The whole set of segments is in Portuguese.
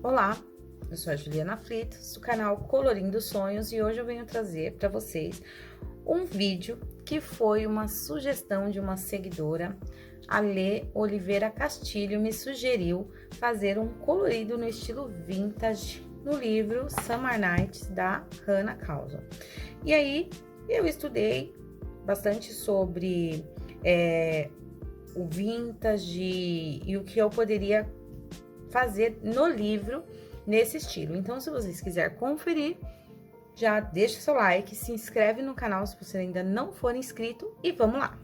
Olá, eu sou a Juliana Fritos, do canal Colorindo Sonhos, e hoje eu venho trazer para vocês um vídeo que foi uma sugestão de uma seguidora. A Lê Oliveira Castilho me sugeriu fazer um colorido no estilo vintage no livro Summer Nights, da Hannah Causa. E aí, eu estudei bastante sobre o vintage e o que eu poderia fazer no livro nesse estilo. Então, se vocês quiserem conferir, já deixa seu like, se inscreve no canal se você ainda não for inscrito e vamos lá.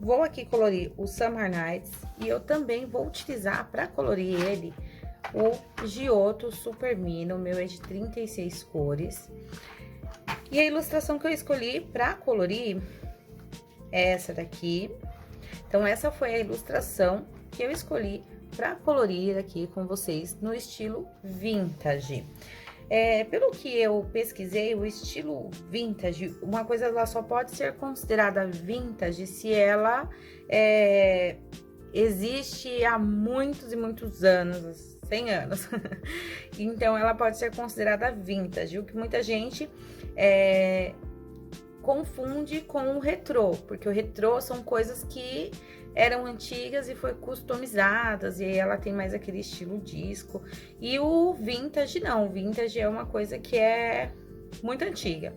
Vou aqui colorir o Summer Nights e eu também vou utilizar para colorir ele o Giotto Super Mini, o meu é de 36 cores. E a ilustração que eu escolhi para colorir é essa daqui. Então, essa foi a ilustração que eu escolhi para colorir aqui com vocês no estilo vintage. Pelo que eu pesquisei, o estilo vintage, uma coisa ela só pode ser considerada vintage se ela existe há muitos e muitos anos, 100 anos. Então, ela pode ser considerada vintage, o que muita gente confunde com o retrô, porque o retrô são coisas que eram antigas e foi customizadas, e aí ela tem mais aquele estilo disco. E o vintage não, o vintage é uma coisa que é muito antiga.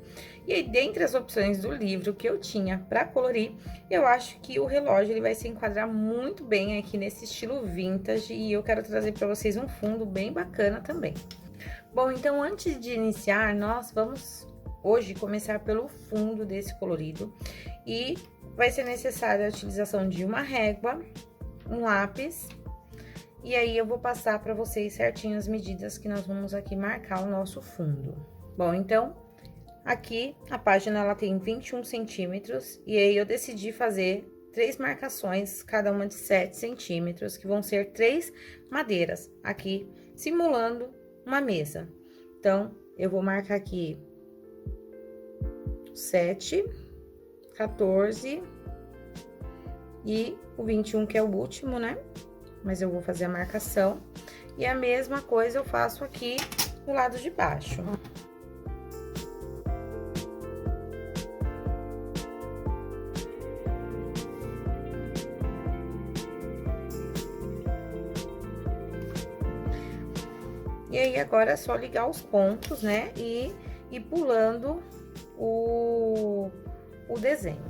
E aí, dentre as opções do livro que eu tinha para colorir, eu acho que o relógio ele vai se enquadrar muito bem aqui nesse estilo vintage, e eu quero trazer para vocês um fundo bem bacana também. Bom, então antes de iniciar, nós vamos hoje começar pelo fundo desse colorido, e vai ser necessária a utilização de uma régua, um lápis, e aí eu vou passar para vocês certinho as medidas que nós vamos aqui marcar o nosso fundo. Bom, então, aqui a página ela tem 21 centímetros, e aí eu decidi fazer 3 marcações, cada uma de 7 centímetros, que vão ser 3 madeiras, aqui simulando uma mesa. Então, eu vou marcar aqui 7, 14 e o 21, que é o último, né? Mas eu vou fazer a marcação. E a mesma coisa eu faço aqui no lado de baixo. E aí, agora é só ligar os pontos, né? E ir pulando o desenho.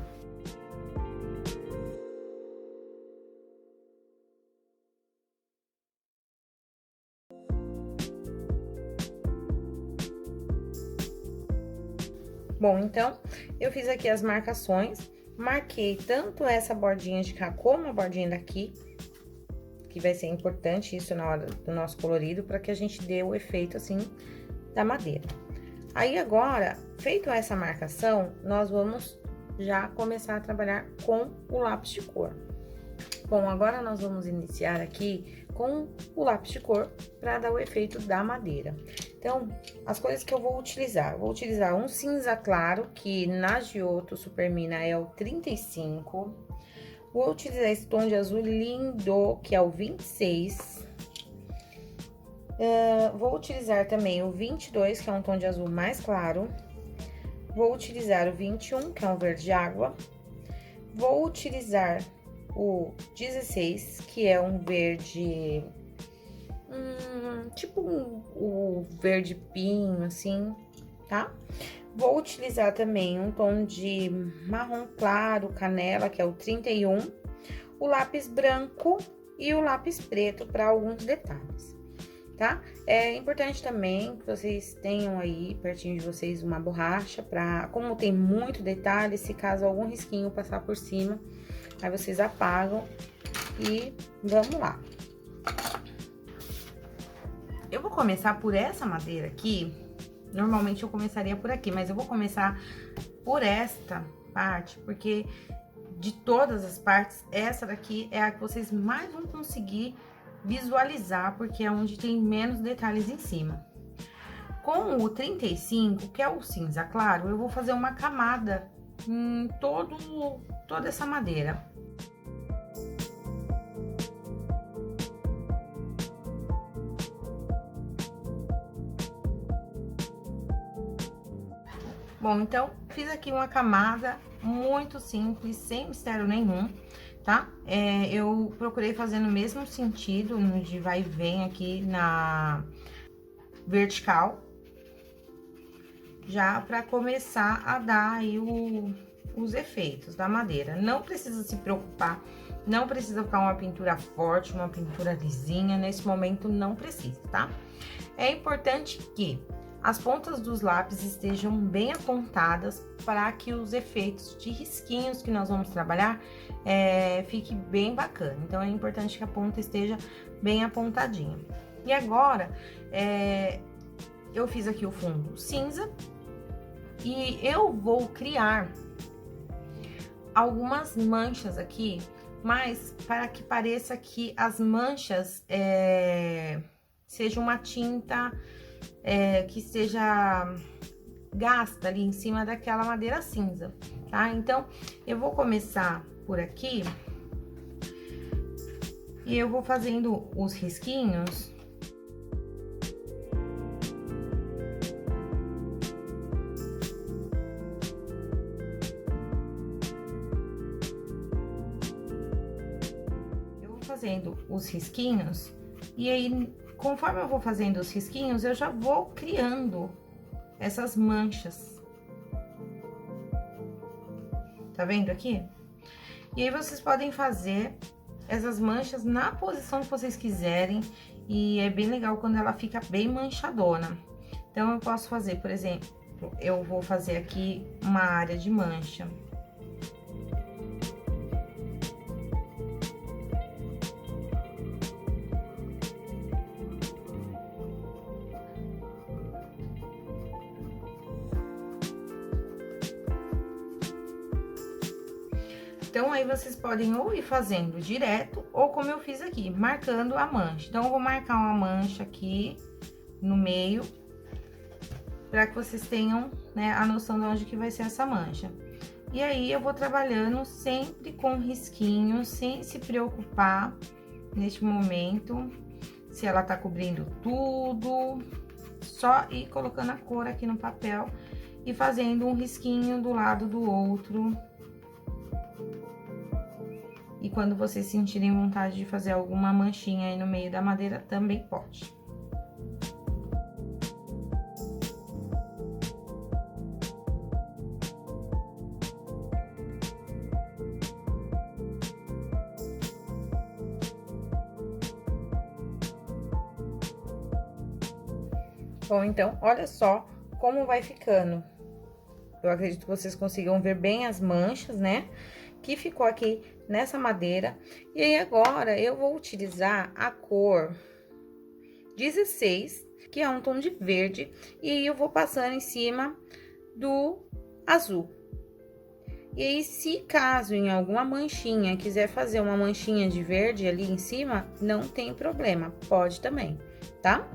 Bom, então, eu fiz aqui as marcações, marquei tanto essa bordinha de cá como a bordinha daqui, que vai ser importante isso na hora do nosso colorido, para que a gente dê o efeito, assim, da madeira. Aí, agora, feito essa marcação, nós vamos já começar a trabalhar com o lápis de cor. Bom, agora nós vamos iniciar aqui com o lápis de cor para dar o efeito da madeira. Então, as coisas que eu vou utilizar um cinza claro, que na Giotto Super Mini é o 35. Vou utilizar esse tom de azul lindo, que é o 26. Vou utilizar também o 22, que é um tom de azul mais claro. Vou utilizar o 21, que é um verde água. Vou utilizar o 16, que é um verde, tipo o verde pinho, assim, tá? Vou utilizar também um tom de marrom claro, canela, que é o 31. O lápis branco e o lápis preto para alguns detalhes, tá? É importante também que vocês tenham aí pertinho de vocês uma borracha como tem muito detalhe, se caso algum risquinho passar por cima, aí vocês apagam e vamos lá. Eu vou começar por essa madeira aqui, normalmente eu começaria por aqui, mas eu vou começar por esta parte, porque de todas as partes, essa daqui é a que vocês mais vão conseguir visualizar, porque é onde tem menos detalhes em cima. Com o 35, que é o cinza claro, eu vou fazer uma camada em toda essa madeira. Bom, então, fiz aqui uma camada muito simples, sem mistério nenhum, tá? Eu procurei fazer no mesmo sentido, no de vai e vem aqui na vertical, já pra começar a dar aí os efeitos da madeira. Não precisa se preocupar, não precisa ficar uma pintura forte, uma pintura lisinha, nesse momento não precisa, tá? É importante que as pontas dos lápis estejam bem apontadas para que os efeitos de risquinhos que nós vamos trabalhar fique bem bacana. Então, é importante que a ponta esteja bem apontadinha. E agora, eu fiz aqui o fundo cinza e eu vou criar algumas manchas aqui, mas para que pareça que as manchas seja uma tinta que seja gasta ali em cima daquela madeira cinza, tá? Então, eu vou começar por aqui e eu vou fazendo os risquinhos. Eu vou fazendo os risquinhos e aí, conforme eu vou fazendo os risquinhos, eu já vou criando essas manchas. Tá vendo aqui? E aí, vocês podem fazer essas manchas na posição que vocês quiserem. E é bem legal quando ela fica bem manchadona. Então, eu posso fazer, por exemplo, eu vou fazer aqui uma área de mancha. Então, aí vocês podem ou ir fazendo direto, ou como eu fiz aqui, marcando a mancha. Então, eu vou marcar uma mancha aqui no meio, para que vocês tenham, né, a noção de onde que vai ser essa mancha. E aí, eu vou trabalhando sempre com risquinhos, sem se preocupar neste momento, se ela tá cobrindo tudo. Só ir colocando a cor aqui no papel e fazendo um risquinho do lado do outro. E quando vocês sentirem vontade de fazer alguma manchinha aí no meio da madeira, também pode. Bom, então, olha só como vai ficando. Eu acredito que vocês consigam ver bem as manchas, né? Que ficou aqui nessa madeira. E aí, agora, eu vou utilizar a cor 16, que é um tom de verde, e aí eu vou passando em cima do azul. E aí, se caso em alguma manchinha quiser fazer uma manchinha de verde ali em cima, não tem problema, pode também, tá?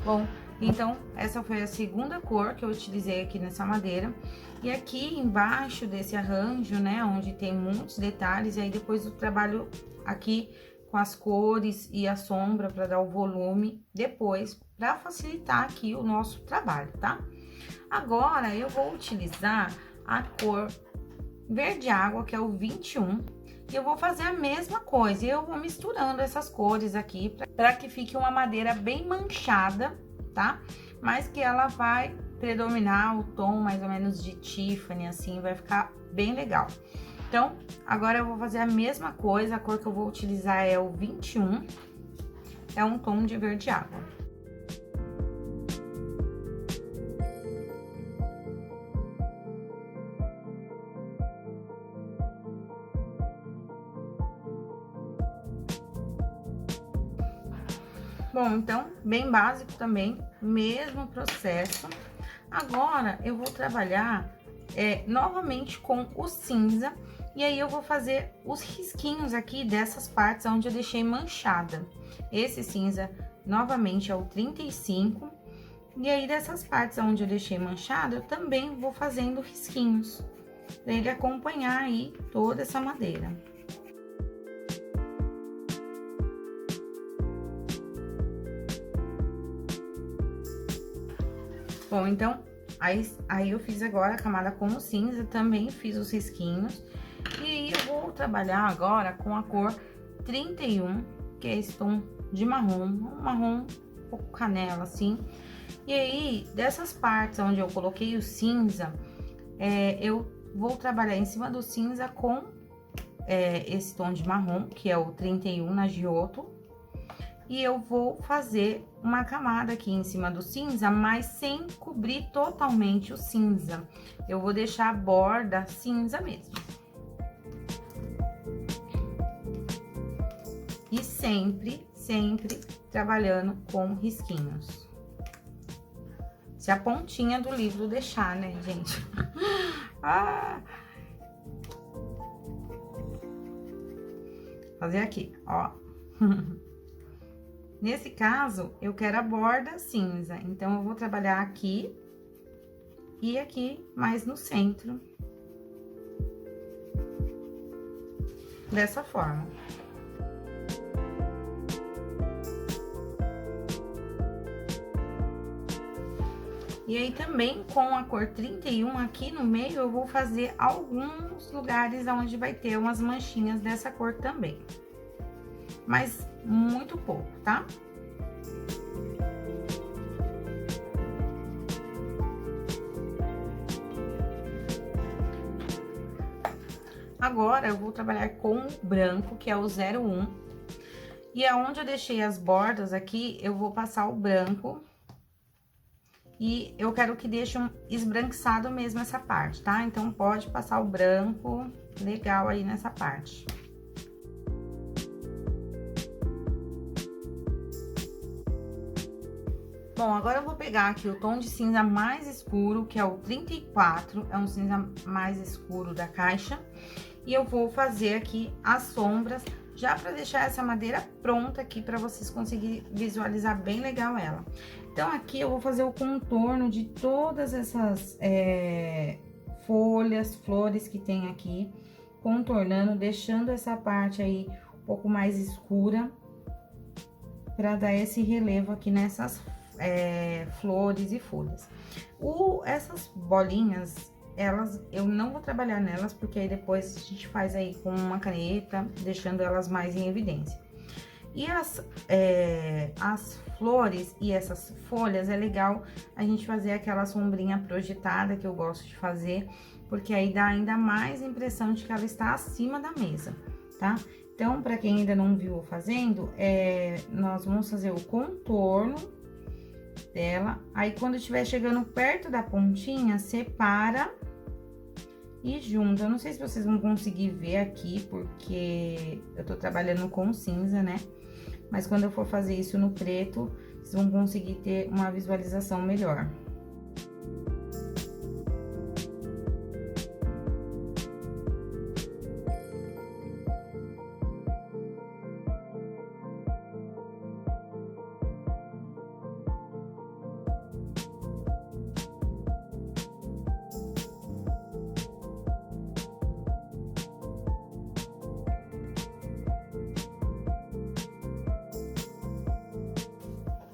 Bom, então, essa foi a segunda cor que eu utilizei aqui nessa madeira. E aqui embaixo desse arranjo, né, onde tem muitos detalhes, e aí depois eu trabalho aqui com as cores e a sombra para dar o volume depois, para facilitar aqui o nosso trabalho, tá? Agora, eu vou utilizar a cor verde água, que é o 21, e eu vou fazer a mesma coisa, e eu vou misturando essas cores aqui, para que fique uma madeira bem manchada, tá? Mas que ela vai predominar o tom mais ou menos de Tiffany, assim, vai ficar bem legal. Então, agora eu vou fazer a mesma coisa, a cor que eu vou utilizar é o 21, é um tom de verde água. Bom, então, bem básico também, mesmo processo. Agora, eu vou trabalhar novamente com o cinza, e aí eu vou fazer os risquinhos aqui dessas partes onde eu deixei manchada. Esse cinza, novamente, é o 35, E aí, dessas partes onde eu deixei manchado, eu também vou fazendo risquinhos, para ele acompanhar aí toda essa madeira. Bom, então, aí eu fiz agora a camada com o cinza, também fiz os risquinhos. E aí, eu vou trabalhar agora com a cor 31, que é esse tom de marrom, um marrom um pouco canela, assim. E aí, dessas partes onde eu coloquei o cinza, eu vou trabalhar em cima do cinza com esse tom de marrom, que é o 31 na Giotto. E eu vou fazer uma camada aqui em cima do cinza, mas sem cobrir totalmente o cinza. Eu vou deixar a borda cinza mesmo. E sempre trabalhando com risquinhos. Se a pontinha do livro deixar, né, gente? Ah! Fazer aqui, ó. Nesse caso, eu quero a borda cinza, então eu vou trabalhar aqui e aqui, mais no centro. Dessa forma. E aí, também, com a cor 31, aqui no meio, eu vou fazer alguns lugares onde vai ter umas manchinhas dessa cor também. Mas muito pouco, tá? Agora, eu vou trabalhar com o branco, que é o 01. E aonde eu deixei as bordas aqui, eu vou passar o branco. E eu quero que deixe esbranquiçado mesmo essa parte, tá? Então, pode passar o branco legal aí nessa parte. Bom, agora eu vou pegar aqui o tom de cinza mais escuro, que é o 34, é um cinza mais escuro da caixa. E eu vou fazer aqui as sombras, já pra deixar essa madeira pronta aqui, pra vocês conseguirem visualizar bem legal ela. Então, aqui eu vou fazer o contorno de todas essas folhas, flores que tem aqui, contornando, deixando essa parte aí um pouco mais escura, pra dar esse relevo aqui nessas flores e folhas. Essas bolinhas, eu não vou trabalhar nelas, porque aí depois a gente faz aí com uma caneta, deixando elas mais em evidência. E as flores e essas folhas, é legal a gente fazer aquela sombrinha projetada, que eu gosto de fazer, porque aí dá ainda mais impressão de que ela está acima da mesa, tá? Então, para quem ainda não viu eu fazendo, nós vamos fazer o contorno dela. Aí, quando estiver chegando perto da pontinha, separa e junta. Eu não sei se vocês vão conseguir ver aqui, porque eu tô trabalhando com cinza, né? Mas quando eu for fazer isso no preto, vocês vão conseguir ter uma visualização melhor.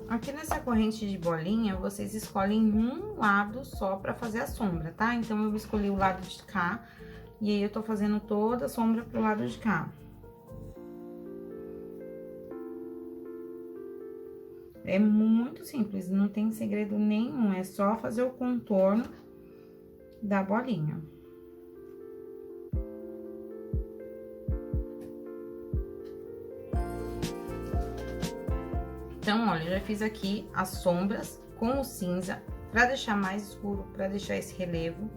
Aqui nessa corrente de bolinha, vocês escolhem um lado só pra fazer a sombra, tá? Então, eu escolhi o lado de cá, e aí eu tô fazendo toda a sombra pro lado de cá. É muito simples, não tem segredo nenhum, é só fazer o contorno da bolinha. Então, olha, eu já fiz aqui as sombras com o cinza, pra deixar mais escuro, pra deixar esse relevo.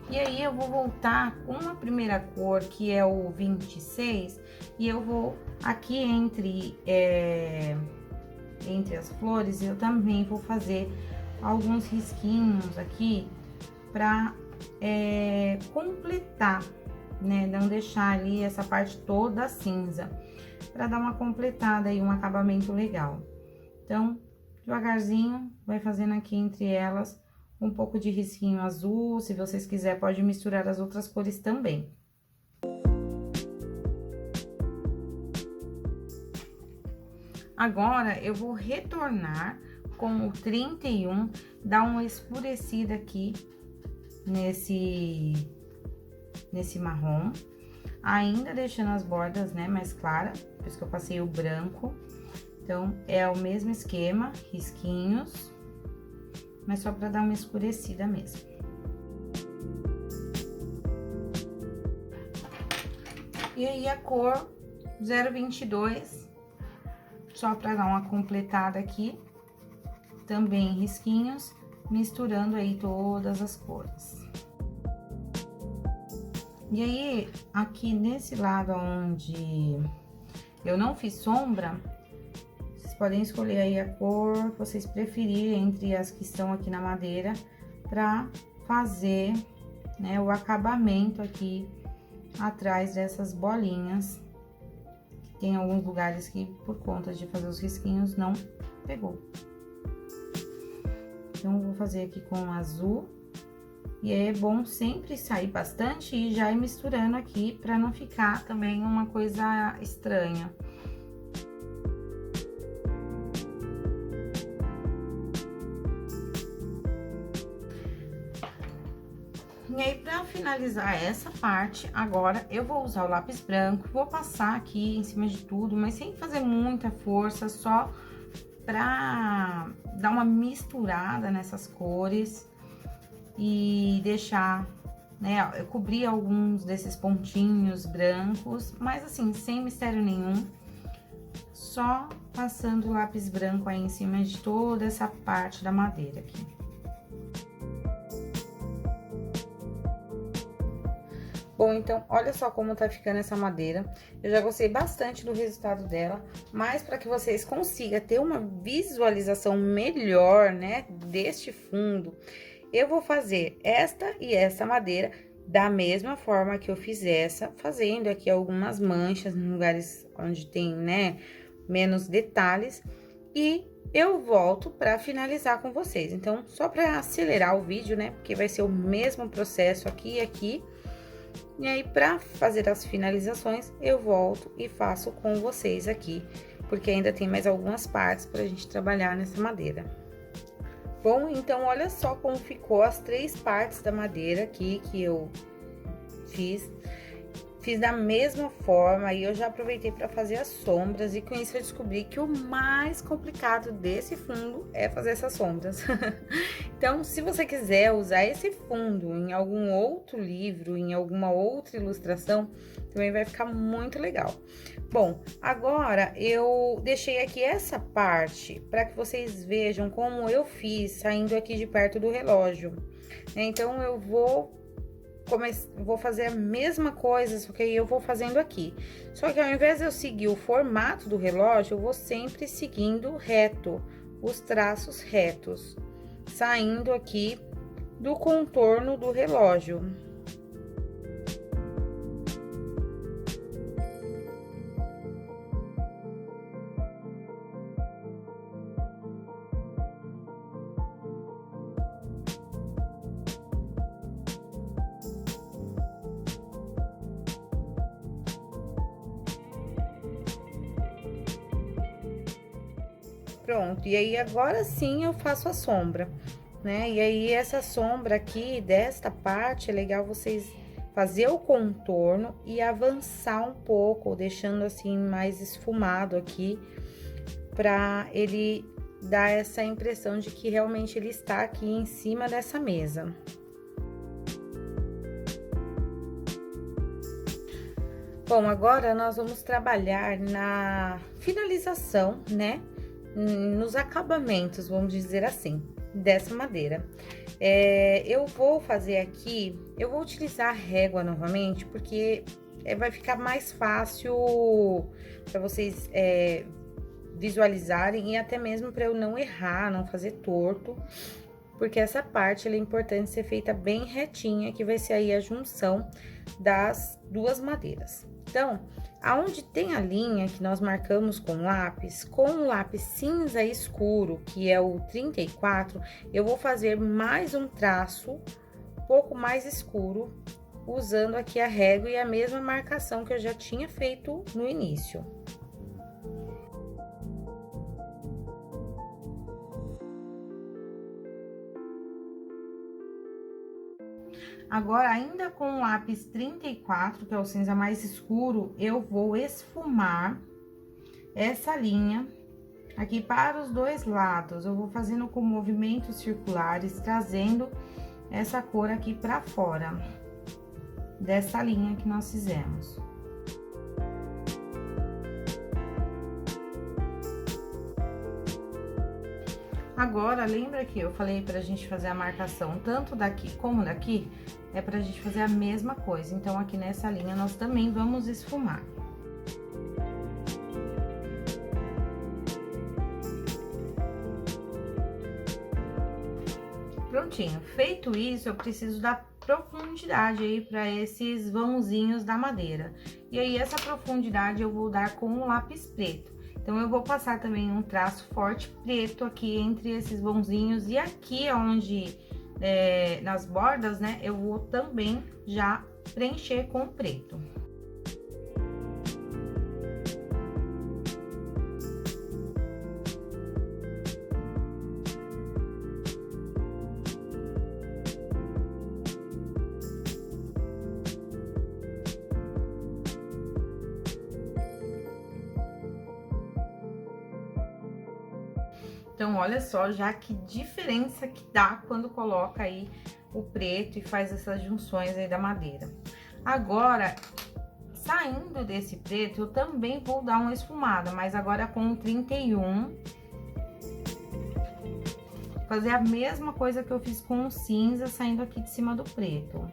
E aí, eu vou voltar com a primeira cor, que é o 26, e eu vou aqui entre as flores, eu também vou fazer alguns risquinhos aqui pra completar, né? Não deixar ali essa parte toda cinza, pra dar uma completada e um acabamento legal. Então, devagarzinho, vai fazendo aqui entre elas um pouco de risquinho azul. Se vocês quiserem, pode misturar as outras cores também. Agora, eu vou retornar com o 31, dar uma escurecida aqui nesse marrom, ainda deixando as bordas, né, mais claras, por isso que eu passei o branco. Então, é o mesmo esquema, risquinhos, mas só pra dar uma escurecida mesmo. E aí, a cor 022, só pra dar uma completada aqui, também risquinhos, misturando aí todas as cores. E aí, aqui nesse lado onde eu não fiz sombra, vocês podem escolher aí a cor que vocês preferirem entre as que estão aqui na madeira, pra fazer, né, o acabamento aqui atrás dessas bolinhas. Tem alguns lugares que, por conta de fazer os risquinhos, não pegou. Então, eu vou fazer aqui com o azul. E é bom sempre sair bastante e já ir misturando aqui, pra não ficar também uma coisa estranha. E aí, pra finalizar essa parte, agora eu vou usar o lápis branco, vou passar aqui em cima de tudo, mas sem fazer muita força, só pra dar uma misturada nessas cores e deixar, né, eu cobri alguns desses pontinhos brancos, mas assim, sem mistério nenhum, só passando o lápis branco aí em cima de toda essa parte da madeira aqui. Bom, então, olha só como tá ficando essa madeira. Eu já gostei bastante do resultado dela, mas para que vocês consigam ter uma visualização melhor, né, deste fundo, eu vou fazer esta e essa madeira da mesma forma que eu fiz essa, fazendo aqui algumas manchas em lugares onde tem, né, menos detalhes, e eu volto para finalizar com vocês. Então, só para acelerar o vídeo, né, porque vai ser o mesmo processo aqui e aqui. E aí, para fazer as finalizações, eu volto e faço com vocês aqui, porque ainda tem mais algumas partes pra gente trabalhar nessa madeira. Bom, então, olha só como ficou as 3 partes da madeira aqui que eu fiz. Fiz da mesma forma e eu já aproveitei para fazer as sombras, e com isso eu descobri que o mais complicado desse fundo é fazer essas sombras. Então, se você quiser usar esse fundo em algum outro livro, em alguma outra ilustração, também vai ficar muito legal. Bom, agora eu deixei aqui essa parte para que vocês vejam como eu fiz saindo aqui de perto do relógio. Então, eu vou fazer a mesma coisa, só que aí eu vou fazendo aqui. Só que ao invés de eu seguir o formato do relógio, eu vou sempre seguindo reto, os traços retos, saindo aqui do contorno do relógio. Pronto, e aí agora sim eu faço a sombra, né? E aí essa sombra aqui, desta parte, é legal vocês fazer o contorno e avançar um pouco, deixando assim mais esfumado aqui, pra ele dar essa impressão de que realmente ele está aqui em cima dessa mesa. Bom, agora nós vamos trabalhar na finalização, né? Nos acabamentos, vamos dizer assim, dessa madeira. Eu vou fazer aqui, eu vou utilizar a régua novamente, porque vai ficar mais fácil para vocês visualizarem, e até mesmo para eu não errar, não fazer torto, porque essa parte ela é importante ser feita bem retinha, que vai ser aí a junção das duas madeiras. Então, aonde tem a linha que nós marcamos com o lápis cinza escuro, que é o 34, eu vou fazer mais um traço um pouco mais escuro, usando aqui a régua e a mesma marcação que eu já tinha feito no início. Agora, ainda com o lápis 34, que é o cinza mais escuro, eu vou esfumar essa linha aqui para os dois lados. Eu vou fazendo com movimentos circulares, trazendo essa cor aqui para fora dessa linha que nós fizemos. Agora, lembra que eu falei pra gente fazer a marcação tanto daqui como daqui? É pra gente fazer a mesma coisa. Então, aqui nessa linha, nós também vamos esfumar. Prontinho. Feito isso, eu preciso dar profundidade aí para esses vãozinhos da madeira. E aí, essa profundidade eu vou dar com o lápis preto. Então, eu vou passar também um traço forte preto aqui entre esses vãozinhos. E aqui, onde, nas bordas, né, eu vou também já preencher com preto. Então, olha só já que diferença que dá quando coloca aí o preto e faz essas junções aí da madeira. Agora, saindo desse preto, eu também vou dar uma esfumada, mas agora com o 31. Fazer a mesma coisa que eu fiz com o cinza, saindo aqui de cima do preto.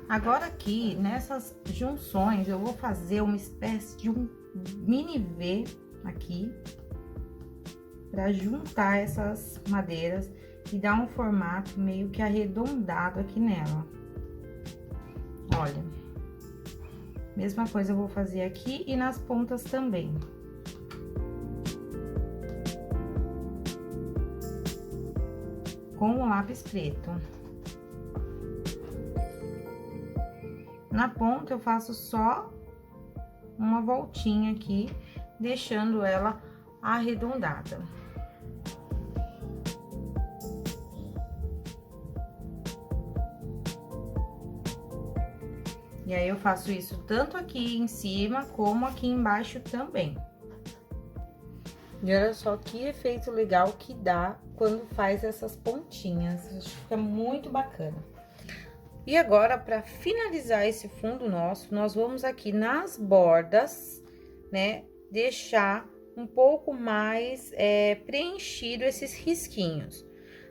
Agora aqui, nessas junções, eu vou fazer uma espécie de um mini V aqui, para juntar essas madeiras e dar um formato meio que arredondado aqui nela. Olha, mesma coisa eu vou fazer aqui e nas pontas também. Com o lápis preto. Na ponta, eu faço só uma voltinha aqui, deixando ela arredondada. E aí, eu faço isso tanto aqui em cima, como aqui embaixo também. E olha só que efeito legal que dá quando faz essas pontinhas. Acho que fica muito bacana. E agora, para finalizar esse fundo nosso, nós vamos aqui nas bordas, né, deixar um pouco mais preenchido esses risquinhos.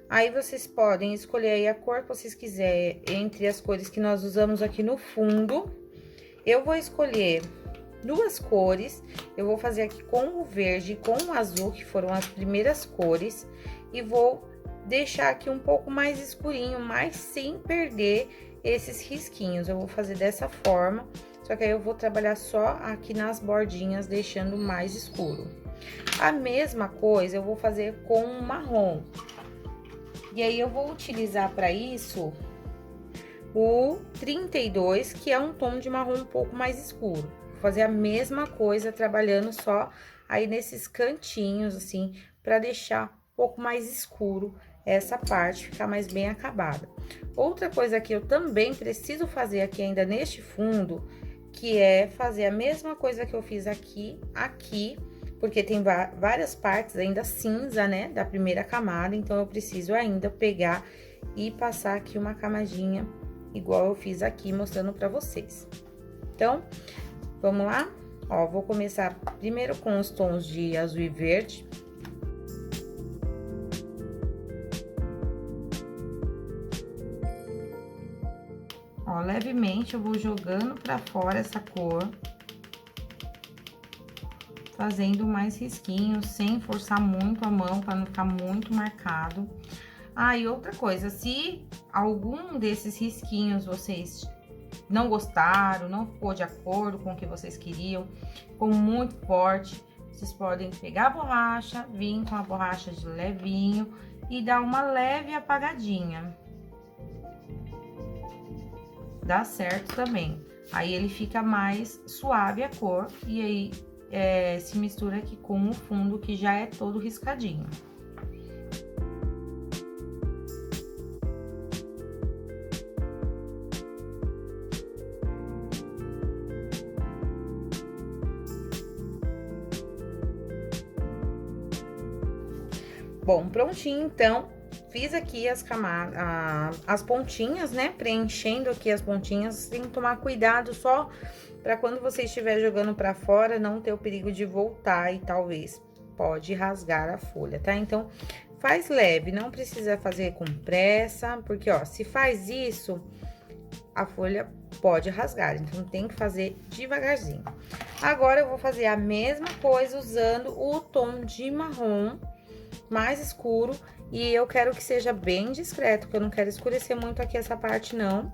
Aí, vocês podem escolher aí a cor que vocês quiserem, entre as cores que nós usamos aqui no fundo. Eu vou escolher duas cores, eu vou fazer aqui com o verde e com o azul, que foram as primeiras cores, e vou deixar aqui um pouco mais escurinho, mas sem perder esses risquinhos. Eu vou fazer dessa forma, só que aí eu vou trabalhar só aqui nas bordinhas, deixando mais escuro. A mesma coisa eu vou fazer com o marrom. E aí, eu vou utilizar para isso o 32, que é um tom de marrom um pouco mais escuro. Vou fazer a mesma coisa, trabalhando só aí nesses cantinhos, assim, para deixar um pouco mais escuro essa parte, ficar mais bem acabada. Outra coisa que eu também preciso fazer aqui ainda neste fundo, que é fazer a mesma coisa que eu fiz aqui, porque tem várias partes ainda cinza, né, da primeira camada, então eu preciso ainda pegar e passar aqui uma camadinha, igual eu fiz aqui, mostrando pra vocês. Então, vamos lá? Ó, vou começar primeiro com os tons de azul e verde. Ó, levemente eu vou jogando pra fora essa cor. Fazendo mais risquinhos, sem forçar muito a mão, pra não ficar muito marcado. Ah, e outra coisa, se algum desses risquinhos vocês não gostaram, não ficou de acordo com o que vocês queriam, ficou muito forte, vocês podem pegar a borracha, vir com a borracha de levinho e dar uma leve apagadinha. Dá certo também. Aí ele fica mais suave a cor e aí se mistura aqui com o fundo que já é todo riscadinho. Bom, prontinho, então, fiz aqui as camadas, as pontinhas, né? Preenchendo aqui as pontinhas, tem que tomar cuidado só para quando você estiver jogando para fora, não ter o perigo de voltar e talvez pode rasgar a folha, tá? Então, faz leve, não precisa fazer com pressa, porque, ó, se faz isso, a folha pode rasgar, então tem que fazer devagarzinho. Agora, eu vou fazer a mesma coisa usando o tom de marrom mais escuro e eu quero que seja bem discreto, porque eu não quero escurecer muito aqui essa parte, não.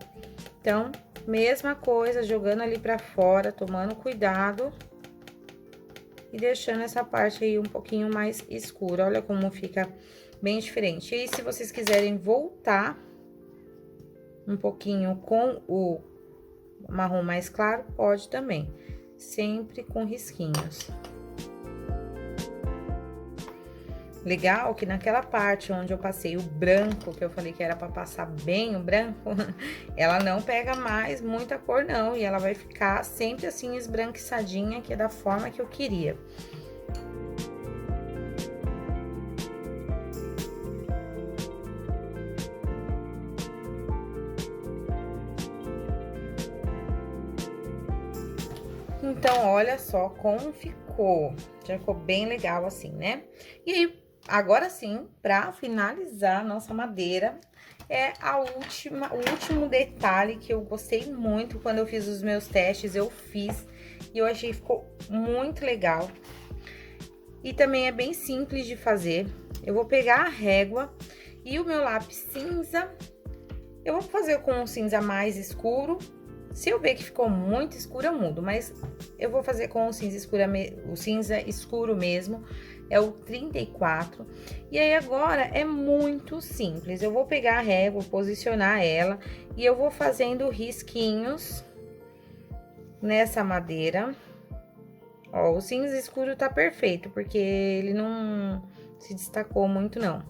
Então, mesma coisa, jogando ali pra fora, tomando cuidado e deixando essa parte aí um pouquinho mais escura. Olha como fica bem diferente. E aí, se vocês quiserem voltar um pouquinho com o marrom mais claro, pode também, sempre com risquinhos. Legal que naquela parte onde eu passei o branco, que eu falei que era pra passar bem o branco, ela não pega mais muita cor não, e ela vai ficar sempre assim esbranquiçadinha, que é da forma que eu queria. Então, olha só como ficou, já ficou bem legal assim, né? E aí, agora sim, pra finalizar a nossa madeira, é o último detalhe que eu gostei muito quando eu fiz os meus testes, eu fiz e eu achei que ficou muito legal. E também é bem simples de fazer. Eu vou pegar a régua e o meu lápis cinza, eu vou fazer com um cinza mais escuro. Se eu ver que ficou muito escuro, eu mudo, mas eu vou fazer com o cinza escuro mesmo, é o 34. E aí, agora, é muito simples. Eu vou pegar a régua, posicionar ela, e eu vou fazendo risquinhos nessa madeira. Ó, o cinza escuro tá perfeito, porque ele não se destacou muito, não.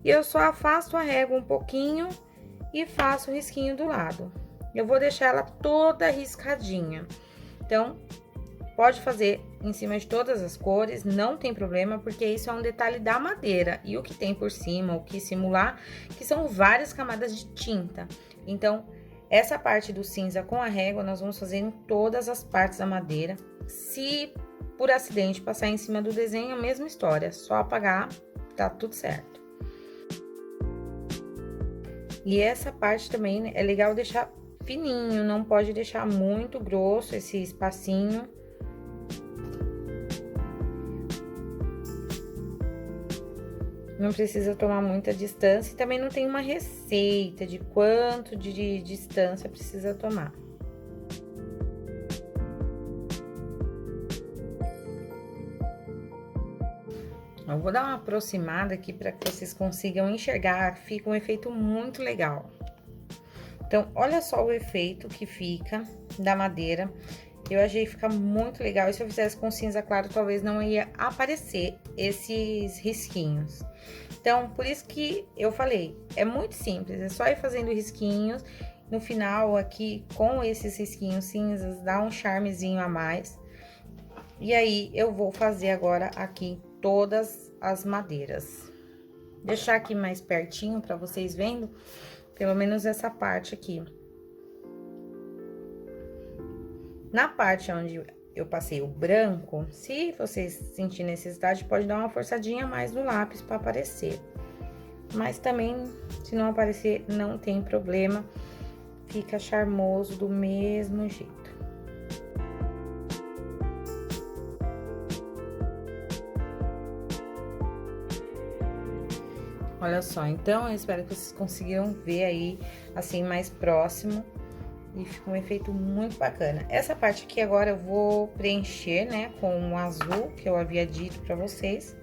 E eu só afasto a régua um pouquinho e faço o risquinho do lado. Eu vou deixar ela toda riscadinha. Então, pode fazer em cima de todas as cores, não tem problema, porque isso é um detalhe da madeira. E o que tem por cima, o que simular, que são várias camadas de tinta. Então, essa parte do cinza com a régua, nós vamos fazer em todas as partes da madeira. Se por acidente passar em cima do desenho, a mesma história, só apagar, tá tudo certo. E essa parte também é legal deixar fininho, não pode deixar muito grosso esse espacinho. Não precisa tomar muita distância e também não tem uma receita de quanto de distância precisa tomar. Eu vou dar uma aproximada aqui para que vocês consigam enxergar, fica um efeito muito legal. Então, olha só o efeito que fica da madeira. Eu achei que fica muito legal. E se eu fizesse com cinza claro, talvez não ia aparecer esses risquinhos. Então, por isso que eu falei, é muito simples. É só ir fazendo risquinhos. No final, aqui, com esses risquinhos cinzas, dá um charmezinho a mais. E aí, eu vou fazer agora aqui todas as madeiras. Deixar aqui mais pertinho para vocês vendo. Pelo menos essa parte aqui. Na parte onde eu passei o branco, se vocês sentirem necessidade, pode dar uma forçadinha a mais no lápis para aparecer. Mas também, se não aparecer, não tem problema. fica charmoso do mesmo jeito. Olha só, então eu espero que vocês conseguiram ver aí, assim, mais próximo. E fica um efeito muito bacana. Essa parte aqui agora eu vou preencher, né, com o azul que eu havia dito pra vocês.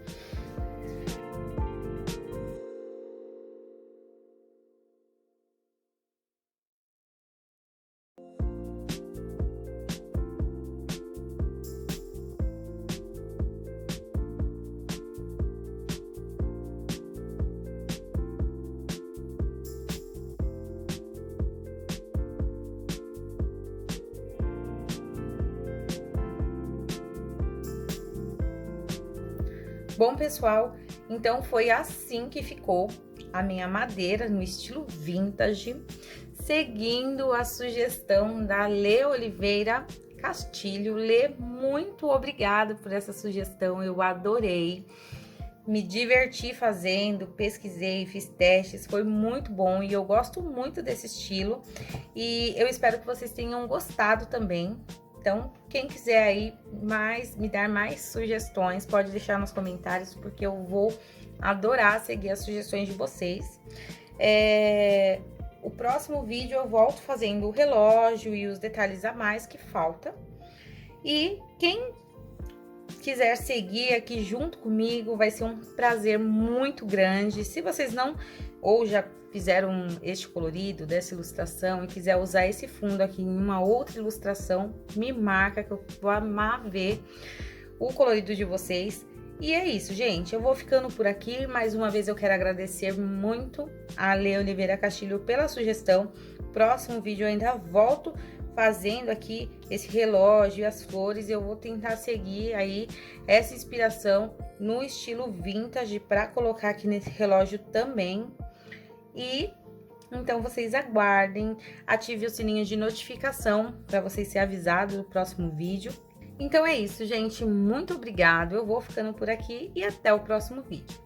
Bom, pessoal, então foi assim que ficou a minha madeira no estilo vintage, seguindo a sugestão da Lê Oliveira Castilho. Lê, muito obrigada por essa sugestão, eu adorei. Me diverti fazendo, pesquisei, fiz testes, foi muito bom e eu gosto muito desse estilo. E eu espero que vocês tenham gostado também. Então, quem quiser aí me dar mais sugestões, pode deixar nos comentários, porque eu vou adorar seguir as sugestões de vocês. O próximo vídeo eu volto fazendo o relógio e os detalhes a mais que falta. E quem quiser seguir aqui junto comigo, vai ser um prazer muito grande. Se vocês não, ou já fizeram este colorido dessa ilustração e quiser usar esse fundo aqui em uma outra ilustração, me marca que eu vou amar ver o colorido de vocês. E é isso, gente, eu vou ficando por aqui. Mais uma vez eu quero agradecer muito a Lê Oliveira Castilho pela sugestão. Próximo vídeo eu ainda volto fazendo aqui esse relógio e as flores. Eu vou tentar seguir aí essa inspiração no estilo vintage para colocar aqui nesse relógio também. E então vocês aguardem, ative o sininho de notificação para vocês serem avisados do próximo vídeo. Então é isso, gente, muito obrigado, eu vou ficando por aqui e até o próximo vídeo.